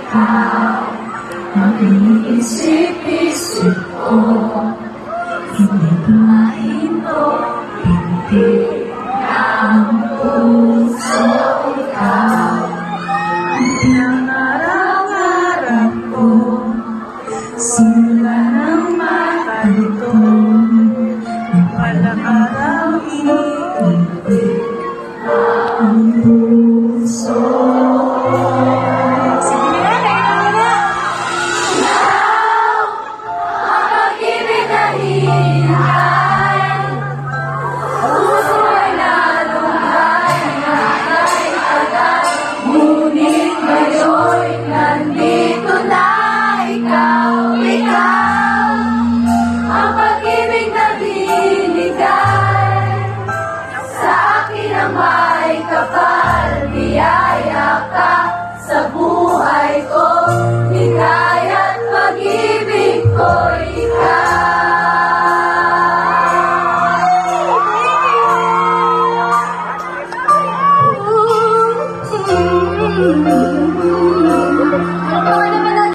ikaw ang iniisip-isip ko. Hindi mahinto, hindi ang puso ikaw ang pinangarap-ngarap ko. Simula ng makalito, ang palang araw iibig ang puso. May kapal, biyaya ka sa buhay ko.